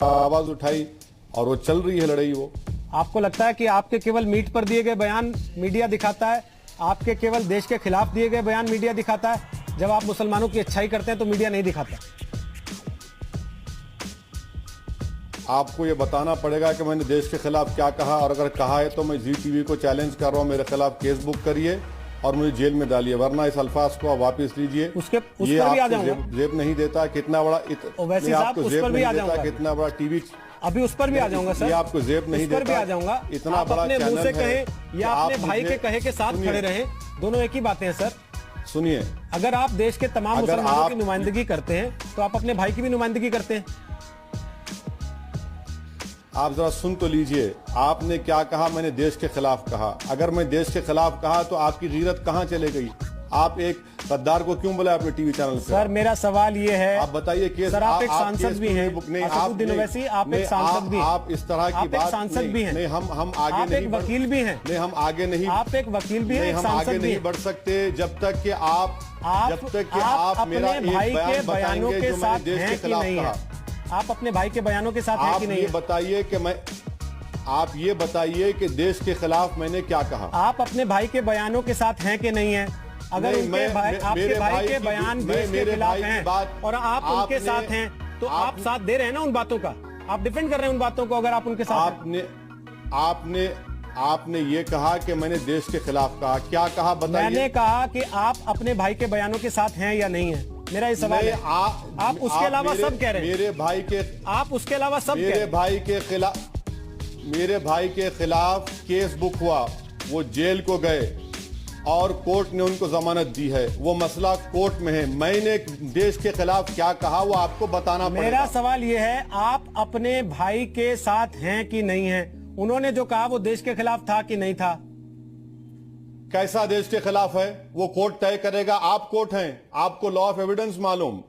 आवाज उठाई और वो चल रही है लड़ाई। वो आपको लगता है कि आपके केवल मीट पर दिए गए बयान मीडिया दिखाता है, आपके केवल देश के खिलाफ दिए गए बयान मीडिया दिखाता है? जब आप मुसलमानों की अच्छाई करते हैं तो मीडिया नहीं दिखाता। आपको ये बताना पड़ेगा कि मैंने देश के खिलाफ क्या कहा, और अगर कहा है तो मैं जी टीवी को चैलेंज कर रहा हूँ, मेरे खिलाफ केस बुक करिए और मुझे जेल में डालिए, वरना इस अल्फाज को आप वापस लीजिए। उस पर ये भी आ आपको जाऊंगा। जेब नहीं देता कितना बड़ा वैसे साहब उस पर भी आ जाऊंगा, कितना बड़ा टीवी। अभी उस पर भी आ जाऊंगा सर। ये आपको जेब नहीं देता, उस पर भी आ जाऊंगा। इतना बड़ा अपने मुंह से चैनल है कहे या अपने भाई के कहे के साथ खड़े रहे, दोनों एक ही बातें हैं सर। सुनिए, अगर आप देश के तमाम मुसलमानों की नुमाइंदगी करते हैं तो आप अपने भाई की भी नुमाइंदगी करते हैं। आप जरा सुन तो लीजिए, आपने क्या कहा? मैंने देश के खिलाफ कहा। अगर मैं देश के खिलाफ कहा तो आपकी गीरत कहाँ चले गई? आप एक गद्दार को क्यों बुलाया अपने टीवी चैनल पे? सर मेरा सवाल ये है, आप बताइए केस। सर आप एक सांसद भी हैं, असदुद्दीन ओवैसी आप एक सांसद भी हैं, आप इस तरह की बात सांसद भी हैं। नहीं, हम आगे आप नहीं, एक वकील भी हैं। नहीं हम आगे नहीं, आप एक वकील भी हैं, हम आगे नहीं बढ़ सकते जब तक कि आप मेरा एक बयान बताएंगे जो मैंने देश के खिलाफ कहा। आप अपने भाई के बयानों के साथ हैं कि नहीं? बताइए कि मैं, आप ये बताइए कि देश के खिलाफ मैंने क्या कहा। आप अपने भाई के बयानों के साथ हैं कि नहीं है? अगर उनके भाई, आपके भाई के बयान देश के खिलाफ हैं और आप उनके साथ हैं तो आप साथ दे रहे हैं ना उन बातों का, आप डिफेंड कर रहे हैं उन बातों को। अगर आप उनके साथ आपने ये कहा कि मैंने देश के खिलाफ कहा, क्या कहा बताइए? मैंने कहा कि आप अपने भाई के बयानों के साथ हैं या नहीं है, मेरा ये सवाल है। आप उसके अलावा सब कह रहे हैं। मेरे भाई के, आप उसके अलावा सब मेरे भाई के खिलाफ केस बुक हुआ, वो जेल को गए और कोर्ट ने उनको जमानत दी है, वो मसला कोर्ट में है। मैंने देश के खिलाफ क्या कहा वो आपको बताना पड़ेगा। मेरा सवाल ये है, आप अपने भाई के साथ हैं कि नहीं हैं? उन्होंने जो कहा वो देश के खिलाफ था कि नहीं था? कैसा देश के खिलाफ है वो कोर्ट तय करेगा। आप कोर्ट हैं, आपको लॉ ऑफ एविडेंस मालूम।